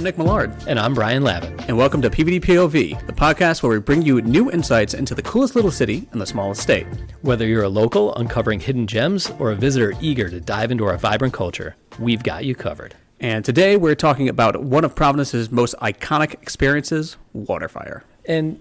Nick Millard. And I'm Brian Lavin. And welcome to PVD POV, the podcast where we bring you new insights into the coolest little city in the smallest state. Whether you're a local uncovering hidden gems or a visitor eager to dive into our vibrant culture, we've got you covered. And today we're talking about one of Providence's most iconic experiences, WaterFire. And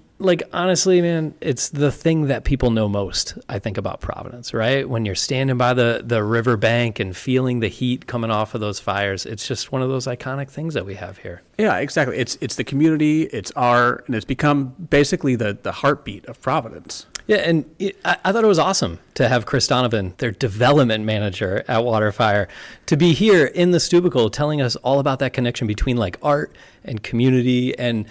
honestly, man, it's the thing that people know most, I think, about Providence, right? When you're standing by the river bank and feeling the heat coming off of those fires, it's just one of those iconic things that we have here. Yeah, exactly. It's the community, it's art, and it's become basically the heartbeat of Providence. Yeah, and I thought it was awesome to have Chris Donovan, their development manager at WaterFire, to be here in the Stubicle telling us all about that connection between art and community and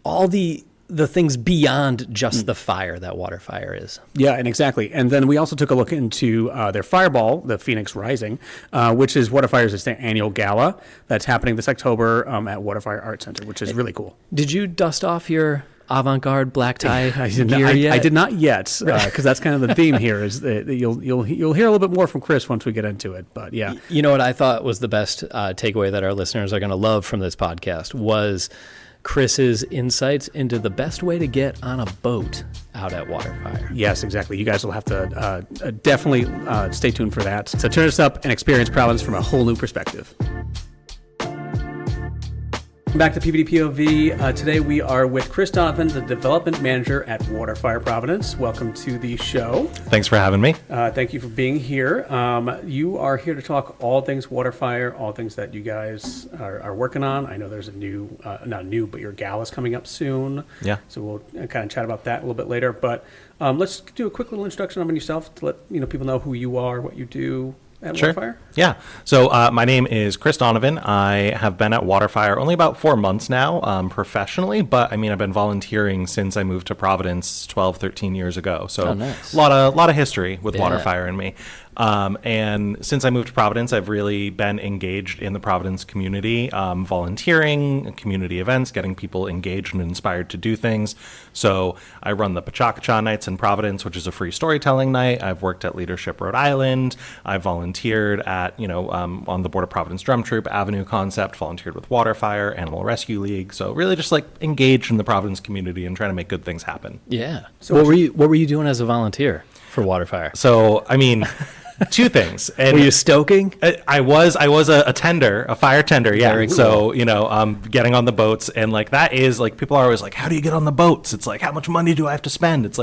all the things beyond just the fire that WaterFire is. Yeah, and exactly. And then we also took a look into their Fireball, the Phoenix Rising, which is WaterFire's annual gala that's happening this October at WaterFire Art Center, which is really cool. Did you dust off your avant-garde black tie gear yet? I did not yet, because that's kind of the theme here. Is that you'll hear a little bit more from Chris once we get into it. But yeah, you know what I thought was the best takeaway that our listeners are going to love from this podcast was Chris's insights into the best way to get on a boat out at WaterFire. Yes, exactly. You guys will have to definitely stay tuned for that. So turn us up and experience Providence from a whole new perspective. Back to PVD POV. Today we are with Chris Donovan, the development manager at WaterFire Providence. Welcome to the show. Thanks for having me. Thank you for being here. You are here to talk all things WaterFire, all things that you guys are working on. I know there's a new, not new, but your gala's coming up soon. Yeah. So we'll kind of chat about that a little bit later. But let's do a quick little introduction on yourself to let people know who you are, what you do at WaterFire? Yeah. So my name is Chris Donovan. I have been at WaterFire only about 4 months now professionally, but I've been volunteering since I moved to Providence 12, 13 years ago. So nice. a lot of history with WaterFire and me. And since I moved to Providence, I've really been engaged in the Providence community, volunteering, community events, getting people engaged and inspired to do things. So I run the Pacha Nights in Providence, which is a free storytelling night. I've worked at Leadership Rhode Island. I've volunteered at, on the Board of Providence Drum Troop, Avenue Concept, volunteered with WaterFire, Animal Rescue League. So really just engaged in the Providence community and trying to make good things happen. Yeah. So what were you doing as a volunteer for WaterFire? So, two things. And were you stoking? I was a tender, a fire tender. Yeah. Very cool. So, getting on the boats and that is people are always how do you get on the boats? It's how much money do I have to spend? It's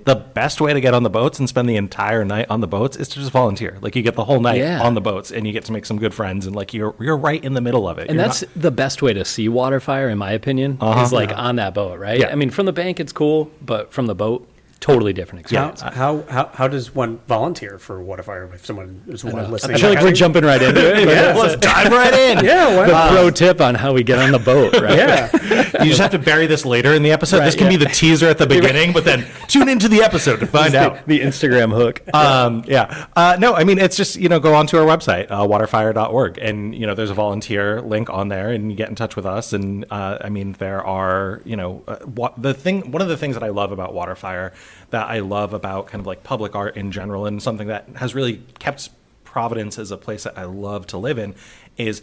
the best way to get on the boats and spend the entire night on the boats is to just volunteer. You get the whole night on the boats and you get to make some good friends and you're right in the middle of it. And that's the best way to see WaterFire, in my opinion, is on that boat, right? Yeah. From the bank, it's cool, but from the boat, totally different experience. How does one volunteer for WaterFire if someone is listening? I feel like we're jumping right into it. Yeah, let's dive right in. Yeah, the pro tip on how we get on the boat, right? Yeah. You just have to bury this later in the episode. Right, this can be the teaser at the beginning, but then tune into the episode to find out. The Instagram hook. No, it's just, go onto our website, waterfire.org, and, there's a volunteer link on there, and you get in touch with us. And, there are, one of the things that I love about WaterFire, that I love about kind of public art in general, and something that has really kept Providence as a place that I love to live in, is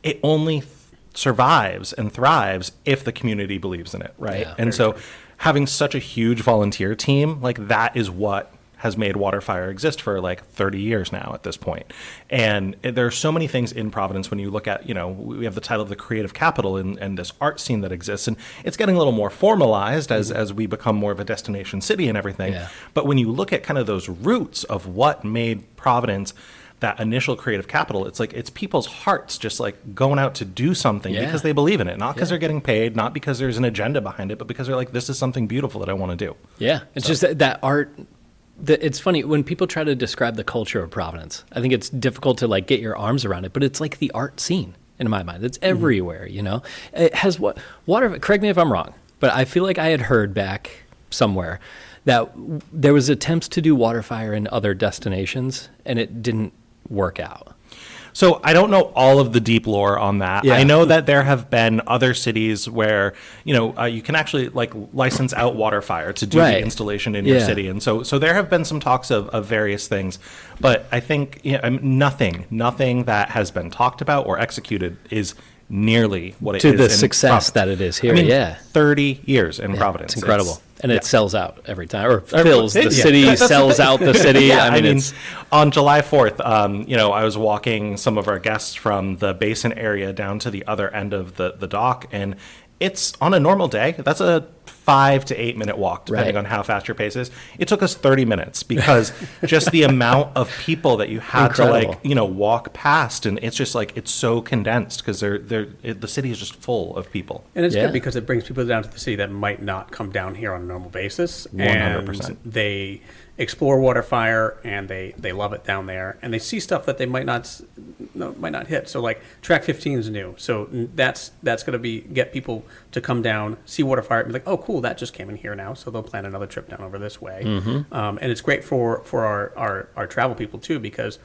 it only survives and thrives if the community believes in it, right? Yeah, and so having such a huge volunteer team, that is what has made WaterFire exist for 30 years now at this point. And there are so many things in Providence when you look at, we have the title of the creative capital and this art scene that exists, and it's getting a little more formalized as we become more of a destination city and everything. Yeah. But when you look at kind of those roots of what made Providence that initial creative capital, it's people's hearts just going out to do something because they believe in it, not because they're getting paid, not because there's an agenda behind it, but because they're this is something beautiful that I want to do. Yeah, it's just that art. It's funny when people try to describe the culture of Providence. I think it's difficult to get your arms around it, but it's the art scene in my mind. It's everywhere, It has water. Correct me if I'm wrong, but I feel like I had heard back somewhere that there was attempts to do WaterFire in other destinations, and it didn't work out. So I don't know all of the deep lore on that. Yeah. I know that there have been other cities where, you can actually license out WaterFire to do the installation in your city. And so there have been some talks of various things, but I think nothing that has been talked about or executed is nearly what it To is the in success Providence. that it is here, I mean, yeah. 30 years in Providence. It's incredible. And it sells out every time, or Yeah. fills the city, That's the sells thing. out the city. Yeah, I mean, it's on July 4th, I was walking some of our guests from the basin area down to the other end of the dock, and it's on a normal day. That's a 5 to 8 minute walk, depending Right. on how fast your pace is. It took us 30 minutes because just the amount of people that you had Incredible. to walk past, and it's just like it's so condensed because the city is just full of people. And it's Yeah. good because it brings people down to the city that might not come down here on a normal basis. 100%. And they explore WaterFire and they love it down there. And they see stuff that they might not hit. So like track 15 is new. So that's going to get people to come down, see WaterFire, and be like, oh, cool, that just came in here now. So they'll plan another trip down over this way. And it's great for our travel people too, because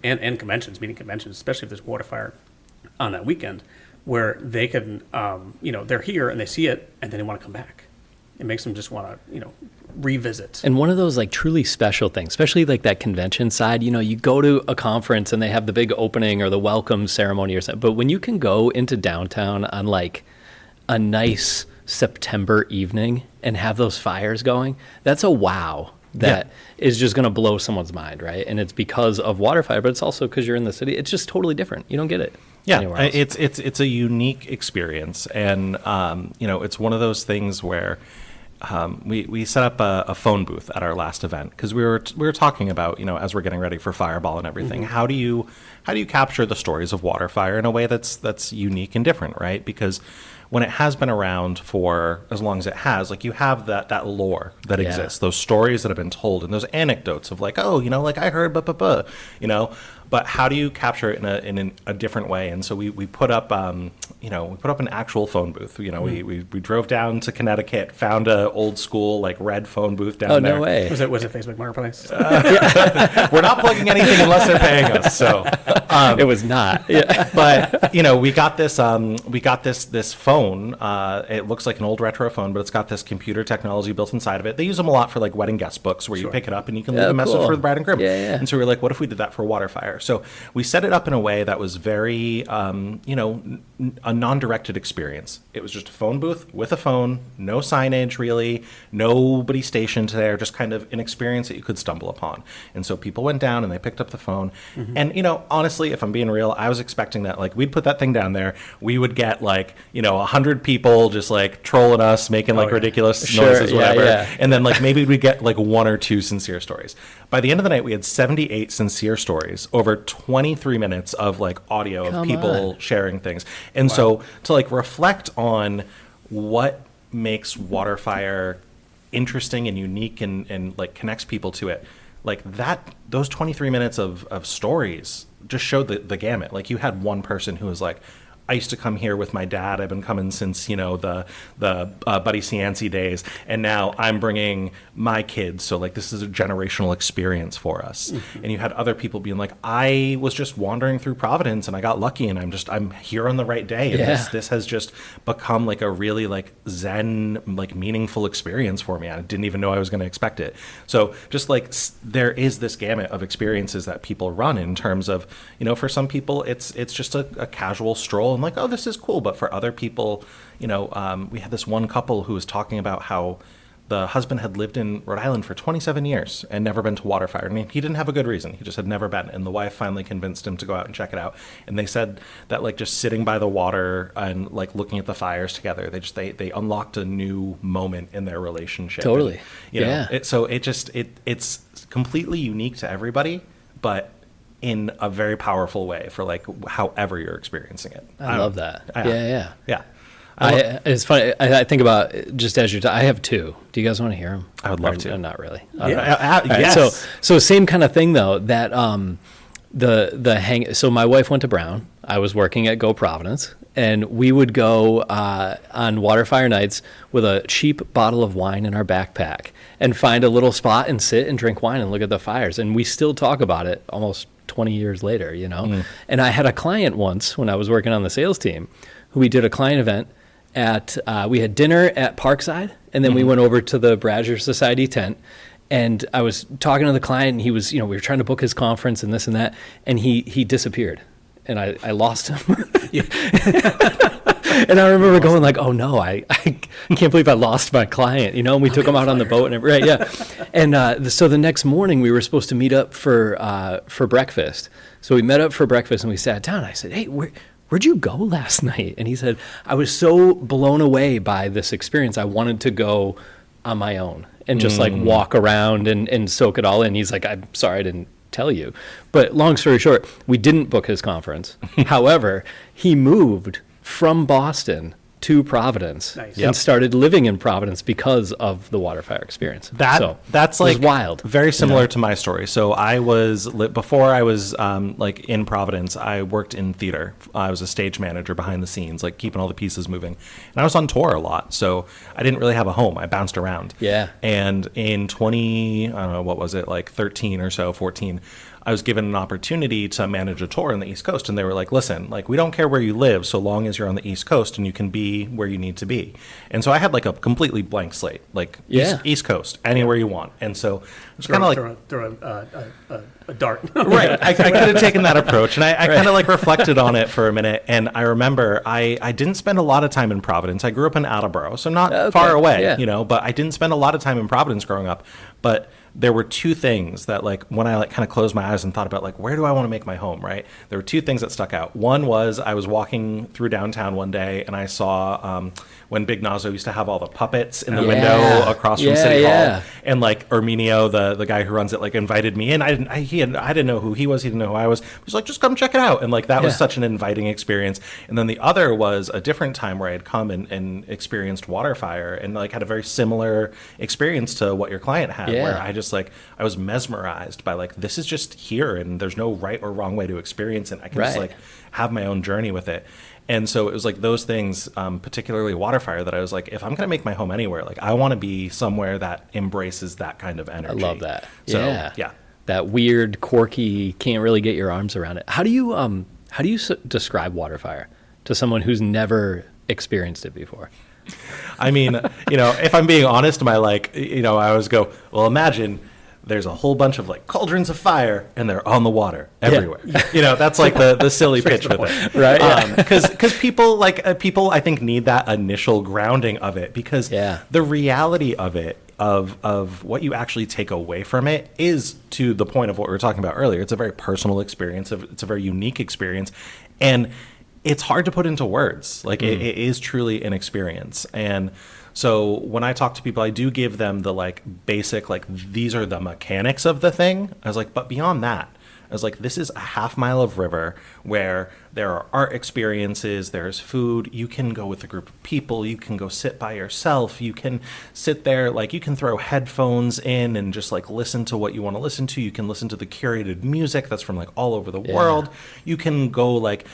and conventions, meeting conventions, especially if there's WaterFire on that weekend, where they can, they're here and they see it and then they want to come back. It makes them just want to, revisit. And one of those like truly special things, especially like that convention side, you go to a conference and they have the big opening or the welcome ceremony or something. But when you can go into downtown on like a nice September evening and have those fires going, that's a wow. That is just going to blow someone's mind, right? And it's because of WaterFire, but it's also because you're in the city. It's just totally different. You don't get it anywhere else. It's a unique experience, and it's one of those things where we set up a phone booth at our last event because we were talking about as we're getting ready for Fireball and everything. How do you capture the stories of WaterFire in a way that's unique and different, right? Because when it has been around for as long as it has, like you have that lore that exists, those stories that have been told, and those anecdotes of like, oh, like I heard, but how do you capture it in a different way? And so we put up, an actual phone booth. We drove down to Connecticut, found a old school like red phone booth down there. No way. Was it Facebook Marketplace? We're not plugging anything unless they're paying us. So It was not. Yeah. but we got this phone. It looks like an old retro phone, but it's got this computer technology built inside of it. They use them a lot for like wedding guest books, where you pick it up and you can leave a message cool. for the bride and groom. Yeah. And so we were like, what if we did that for WaterFire? So we set it up in a way that was very, a non-directed experience. It was just a phone booth with a phone, no signage really, nobody stationed there, just kind of an experience that you could stumble upon. And so people went down and they picked up the phone. And, honestly, if I'm being real, I was expecting that like we'd put that thing down there, we would get like, 100 people just like trolling us, making like ridiculous Sure, noises, yeah, whatever. yeah. And then like maybe we'd get like 1 or 2 sincere stories. By the end of the night, we had 78 sincere stories over 23 minutes of like audio of people sharing things. And so to like reflect on what makes WaterFire interesting and unique and like connects people to it, like those 23 minutes of stories just showed the gamut. Like you had one person who was like, I used to come here with my dad. I've been coming since, the Buddy Cianci days. And now I'm bringing my kids. So like, this is a generational experience for us. And you had other people being like, I was just wandering through Providence and I got lucky and I'm here on the right day. And this has just become like a really like Zen, like meaningful experience for me. I didn't even know I was going to expect it. So just like there is this gamut of experiences that people run in terms of, for some people, it's just a casual stroll. And like, oh, this is cool. But for other people, we had this one couple who was talking about how the husband had lived in Rhode Island for 27 years and never been to WaterFire. I mean, he didn't have a good reason. He just had never been. And the wife finally convinced him to go out and check it out. And they said that like just sitting by the water and like looking at the fires together, they unlocked a new moment in their relationship. Totally. And, it's completely unique to everybody, but in a very powerful way for like however you're experiencing it. I love that. Yeah. It's funny. I think about just as you're I have 2. Do you guys want to hear them? I would love to. Not really. Yes. So same kind of thing though, that so my wife went to Brown. I was working at GoProvidence, and we would go on WaterFire nights with a cheap bottle of wine in our backpack and find a little spot and sit and drink wine and look at the fires. And we still talk about it almost 20 years later, And I had a client once when I was working on the sales team who we did a client event at, we had dinner at Parkside, and then we went over to the Bradger Society tent. And I was talking to the client, and he was, we were trying to book his conference and this and that, and he disappeared. And I lost him. And I remember going like, oh no, I can't believe I lost my client, and we took him out on the boat and right, yeah. And so the next morning we were supposed to meet up for breakfast. So we met up for breakfast and we sat down. I said, hey, where'd you go last night? And he said, I was so blown away by this experience. I wanted to go on my own and just like walk around and soak it all in. He's like, I'm sorry I didn't tell you. But long story short, we didn't book his conference. However, he moved from Boston to Providence and started living in Providence because of the WaterFire experience. That's it was like wild. Very similar to my story. So I was before I was like in Providence, I worked in theater. I was a stage manager behind the scenes, like keeping all the pieces moving. And I was on tour a lot. So I didn't really have a home. I bounced around. Yeah. And in I don't know, what was it, like 13 or so, 14, I was given an opportunity to manage a tour on the East Coast. And they were like, listen, like, we don't care where you live so long as you're on the East Coast and you can be where you need to be. And so I had like a completely blank slate, like East Coast, anywhere you want. And so it was kind of like throw a dart. Right. I could have taken that approach. And I kind of like reflected on it for a minute. And I remember I didn't spend a lot of time in Providence. I grew up in Attleboro, so not far away, but I didn't spend a lot of time in Providence growing up. But there were two things that, like, when I like kind of closed my eyes and thought about like, where do I want to make my home, right? There were two things that stuck out. One was I was walking through downtown one day and I saw when Big Nazo used to have all the puppets in the window across from City Hall, and like Erminio, the guy who runs it, like invited me in. I didn't know who he was. He didn't know who I was. He was like, just come check it out. And like that was such an inviting experience. And then the other was a different time where I had come and experienced WaterFire and like had a very similar experience to what your client had, where I was mesmerized by like, this is just here and there's no right or wrong way to experience it. I can just like have my own journey with it. And so it was like those things, particularly WaterFire, that I was like, if I'm going to make my home anywhere, like I want to be somewhere that embraces that kind of energy. I love that. So, yeah. That weird, quirky, can't really get your arms around it. How do you describe WaterFire to someone who's never experienced it before? I mean, if I'm being honest, I always go, well, imagine there's a whole bunch of like cauldrons of fire and they're on the water everywhere. That's like the silly pitch with it. Right. Because people I think need that initial grounding of it, because the reality of it, of what you actually take away from it, is to the point of what we were talking about earlier. It's a very personal experience. It's a very unique experience. And it's hard to put into words. Like it is truly an experience. And so when I talk to people, I do give them the like basic, like, these are the mechanics of the thing. I was like, but beyond that, I was like, this is a half mile of river where there are art experiences, there's food, you can go with a group of people, you can go sit by yourself, you can sit there, like, you can throw headphones in and just like listen to what you want to listen to. You can listen to the curated music that's from like all over the world. You can go like,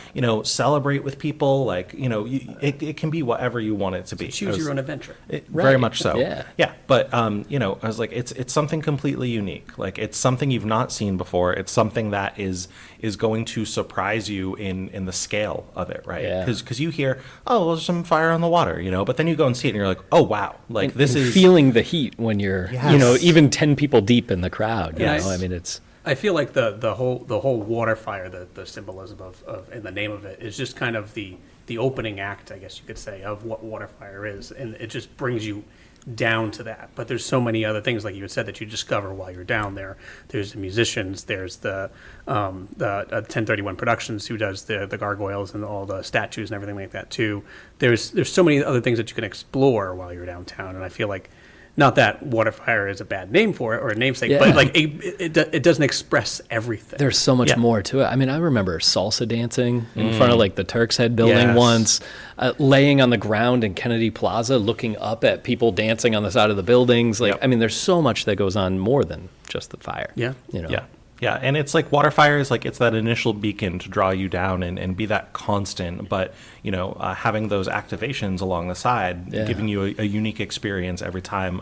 celebrate with people, like, it can be whatever you want it to be. Choose your own adventure. Very much so. Yeah. But I was like, it's something completely unique. Like, it's something you've not seen before. It's something that is going to surprise you in the scale of it, right? Because you hear, oh, well, there's some fire on the water, but then you go and see it and you're like, oh wow, like this is feeling the heat when you're even 10 people deep in the crowd. I mean, it's. I feel like the whole WaterFire, the symbolism of and the name of it is just kind of the opening act, I guess you could say, of what WaterFire is, and it just brings you down to that. But there's so many other things, like you had said, that you discover while you're down there. There's the musicians, there's the 1031 Productions, who does the gargoyles and all the statues and everything like that too. There's so many other things that you can explore while you're downtown, and I feel like, not that WaterFire is a bad name for it or a namesake, but like it doesn't express everything. There's so much more to it. I mean, I remember salsa dancing in front of like the Turk's Head building once, laying on the ground in Kennedy Plaza, looking up at people dancing on the side of the buildings. Like, I mean, there's so much that goes on more than just the fire. Yeah, and it's like WaterFire is like, it's that initial beacon to draw you down and be that constant, but having those activations along the side, giving you a unique experience every time.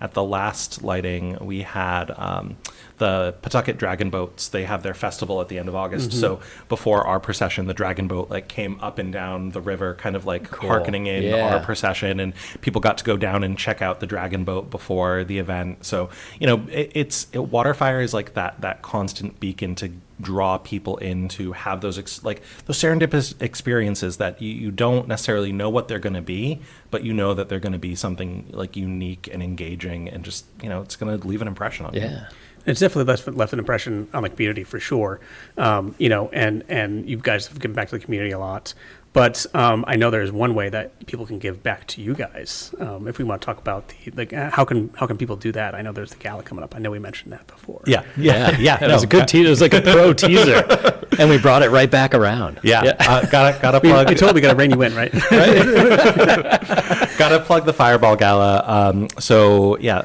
At the last lighting, we had the Pawtucket Dragon Boats, they have their festival at the end of August. So before our procession, the dragon boat like came up and down the river, kind of like hearkening in our procession, and people got to go down and check out the dragon boat before the event. So, WaterFire is like that constant beacon to draw people in to have those those serendipitous experiences that you don't necessarily know what they're going to be, but you know that they're going to be something like unique and engaging, and just it's going to leave an impression on you. Yeah. It's definitely left an impression on the community for sure. And you guys have given back to the community a lot. But I know there's one way that people can give back to you guys. If we want to talk about how can people do that? I know there's the gala coming up. I know we mentioned that before. Yeah. It was a good teaser. It was like a pro teaser, and we brought it right back around. Gotta plug. We totally got to rein you in, right? Gotta plug the Fireball Gala.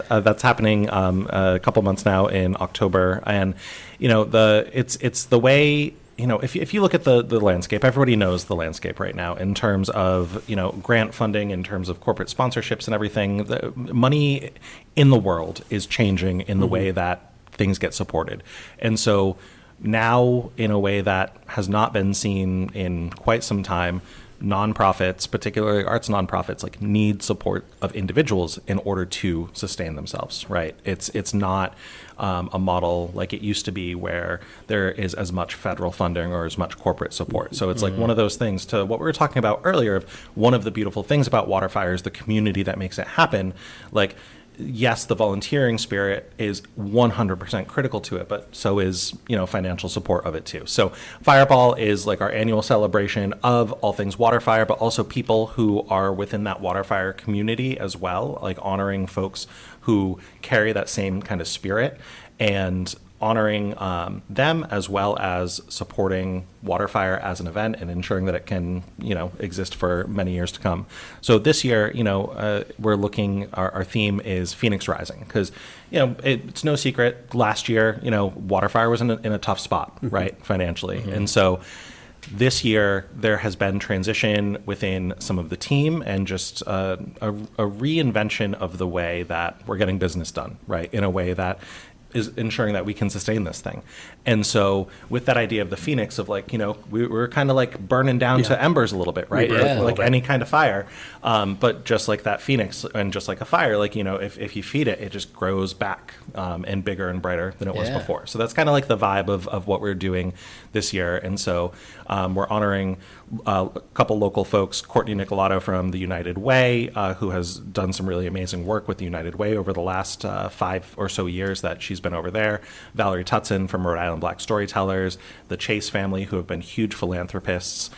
That's happening a couple months now in October, and it's the way. If you look at the landscape, everybody knows the landscape right now in terms of, grant funding, in terms of corporate sponsorships and everything. The money in the world is changing in the way that things get supported. And so now, in a way that has not been seen in quite some time, nonprofits, particularly arts nonprofits, like need support of individuals in order to sustain themselves, right? It's not a model like it used to be where there is as much federal funding or as much corporate support. So it's like one of those things to what we were talking about earlier of one of the beautiful things about WaterFire is the community that makes it happen. Like, yes, the volunteering spirit is 100% critical to it, but so is, financial support of it too. So Fireball is like our annual celebration of all things WaterFire, but also people who are within that WaterFire community as well, like honoring folks who carry that same kind of spirit and honoring them, as well as supporting WaterFire as an event and ensuring that it can, exist for many years to come. So this year, we're looking, our theme is Phoenix Rising, because, it's no secret, last year, WaterFire was in a tough spot, right, financially. And so this year, there has been transition within some of the team and just a reinvention of the way that we're getting business done, right, in a way that is ensuring that we can sustain this thing. And so with that idea of the Phoenix of like, we're kind of like burning down to embers a little bit, right? Like any kind of fire. But just like that Phoenix and just like a fire, like, if you feed it, it just grows back and bigger and brighter than it was before. So that's kind of like the vibe of what we're doing this year. And so we're honoring a couple local folks, Courtney Nicolato from the United Way, who has done some really amazing work with the United Way over the last 5 or so years that she's been over there. Valerie Tutson from Rhode Island Black Storytellers, the Chase family, who have been huge philanthropists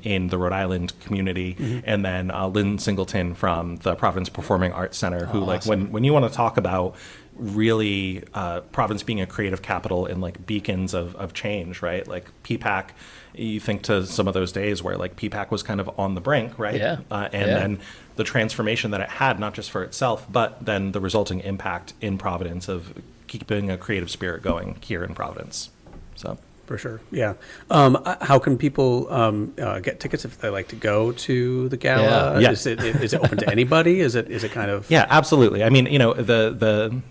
in the Rhode Island community, and then Lynn Singleton from the Providence Performing Arts Center, who when you want to talk about really Providence being a creative capital and like beacons of change, right? Like PPAC, you think to some of those days where like PPAC was kind of on the brink, right? Then the transformation that it had, not just for itself, but then the resulting impact in Providence of keeping a creative spirit going here in Providence. So for sure, yeah. How can people get tickets if they like to go to the gala? Is it open to anybody? Is it kind of? Yeah, absolutely. I mean, the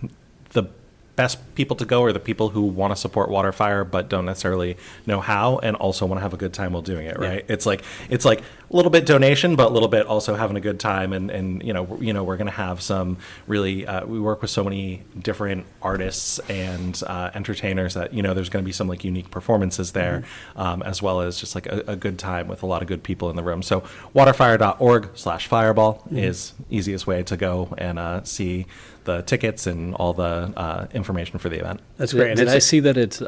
best people to go are the people who want to support WaterFire but don't necessarily know how, and also want to have a good time while doing it, right? It's like a little bit donation, but a little bit also having a good time, and we're going to have some really we work with so many different artists and entertainers that there's going to be some like unique performances there, as well as just like a good time with a lot of good people in the room. So waterfire.org/fireball is easiest way to go and see the tickets and all the information for the event. That's great. Did I see that it's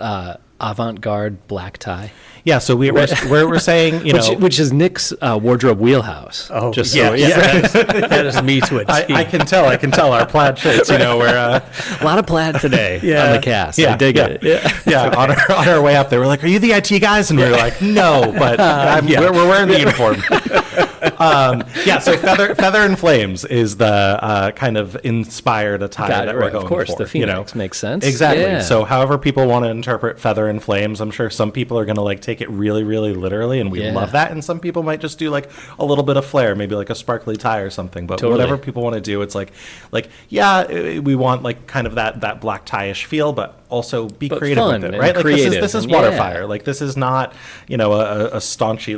avant-garde black tie? Yeah, so we're saying, which is Nick's wardrobe wheelhouse. Oh, just that is me to a T. I can tell our plaid shirts, we're a lot of plaid today on the cast. I dig it. Yeah. On our way up there, we're like, "Are you the IT guys?" And we were like, "No, but we're wearing the uniform." Yeah, so feather and flames is the kind of inspired attire Got it, that we're right. going Of course, for. the Phoenix makes sense. Exactly. Yeah. So however people want to interpret feather and flames, I'm sure some people are going to like take it really, really literally, and we Yeah. love that. And some people might just do like a little bit of flair, maybe like a sparkly tie or something. But Totally. whatever people want to do, it's like yeah, we want like kind of that black tie-ish feel, but also be But creative fun with it, and right? Like creative this is and- WaterFire. yeah. Like this is not a staunchy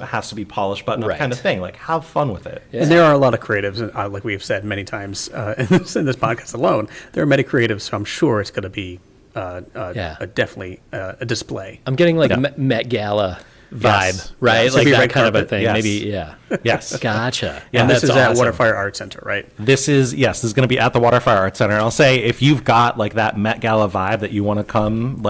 has to be polished button up Right. kind of thing. Like have fun with it. Yeah. And there are a lot of creatives, like we've said many times in this podcast alone. There are many creatives, so I'm sure it's going to be definitely a display. I'm getting like Met Gala vibe, Yes. right? Yes. Like Maybe that red kind of a carpet. thing. Yes. Maybe, yeah. Yes. Gotcha. Yeah, And this is that's at awesome. WaterFire Art Center, right? This is going to be at the WaterFire Art Center. And I'll say if you've got like that Met Gala vibe that you want to come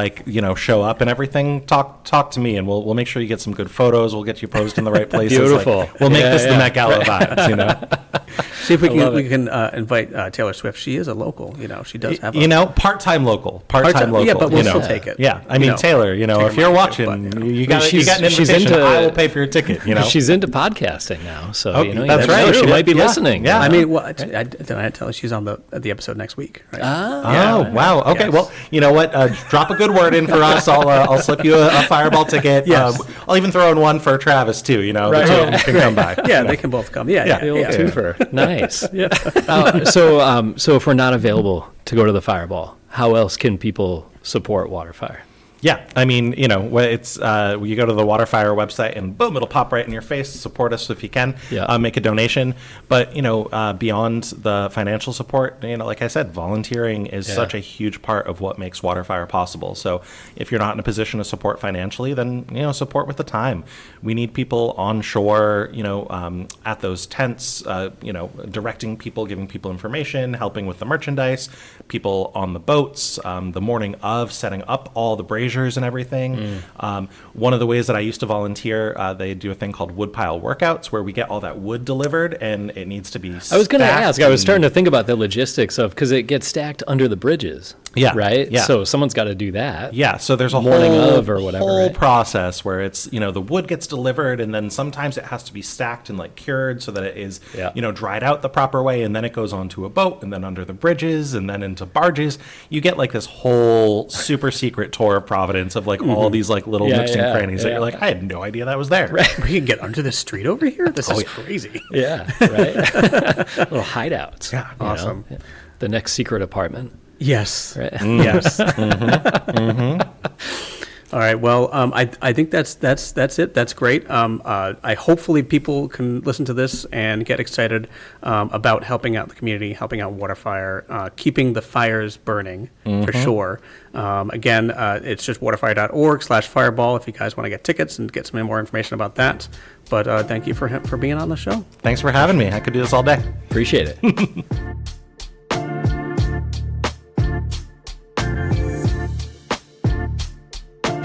show up and everything, talk to me and we'll make sure you get some good photos. We'll get you posed in the right places. Beautiful. Like, we'll make Yeah, this the yeah. Met Gala vibes. See if we love can invite Taylor Swift. She is a local. She does have Part-time local. Part-time- local. yeah, but we'll you know. still take it. Yeah, I mean Taylor. take If a you're minute, watching, but, you got She's- an she's invitation. into- I will pay for your ticket. She's into podcasting now, so Oh, you know that's you never right. know, she Yeah. might be Yeah. listening. Yeah. I mean, I tell her she's on the episode next week. Right? Oh, wow. Okay. Yes. Well, you know what? Drop a good word in for us. I'll slip you a Fireball ticket. Yes. I'll even throw in one for Travis, too. The two of them can come by. Yeah, they can both come. Yeah. The old yeah. twofer. Nice. So if we're not available to go to the Fireball, how else can people support WaterFire? Yeah, I mean, it's you go to the WaterFire website and boom, it'll pop right in your face. Support us if you can. Yeah. Make a donation. But beyond the financial support, like I said, volunteering is such a huge part of what makes WaterFire possible. So if you're not in a position to support financially, then support with the time. We need people on shore, at those tents, directing people, giving people information, helping with the merchandise. People on the boats, the morning of setting up all the braziers and everything. One of the ways that I used to volunteer, they do a thing called woodpile workouts where we get all that wood delivered and it needs to be I was going to stacked ask. I was and- starting to think about the logistics of because it gets stacked under the bridges. Yeah, Right. yeah. So someone's got to do that. Yeah, so there's a Morning whole, of or whatever, whole right? process where it's, the wood gets delivered and then sometimes it has to be stacked and like cured so that it is, Yeah. dried out the proper way and then it goes onto a boat and then under the bridges and then into barges. You get like this whole super secret tour of Providence of like all these like little Yeah, nooks and yeah, crannies that yeah. you're like, I had no idea that was there. We can get under the street over here. This is crazy. Yeah. Right. Little hideouts. Yeah, you know? awesome. Yeah. The next secret apartment. Yes. Right. Yes. All right. Well, I think that's it. That's great. I hopefully people can listen to this and get excited about helping out the community, helping out WaterFire, keeping the fires burning for sure. Again, it's just waterfire.org/fireball if you guys want to get tickets and get some more information about that. But thank you for being on the show. Thanks for having me. I could do this all day. Appreciate it.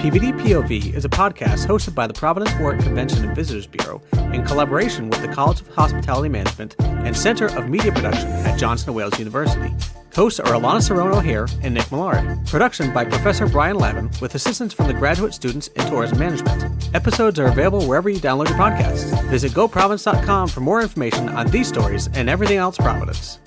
PVD POV is a podcast hosted by the Providence Port Convention and Visitors Bureau in collaboration with the College of Hospitality Management and Center of Media Production at Johnson & Wales University. Hosts are Alana Cerrone O'Hare and Nick Millard. Production by Professor Brian Lavin with assistance from the graduate students in tourism management. Episodes are available wherever you download your podcasts. Visit GoProvidence.com for more information on these stories and everything else Providence.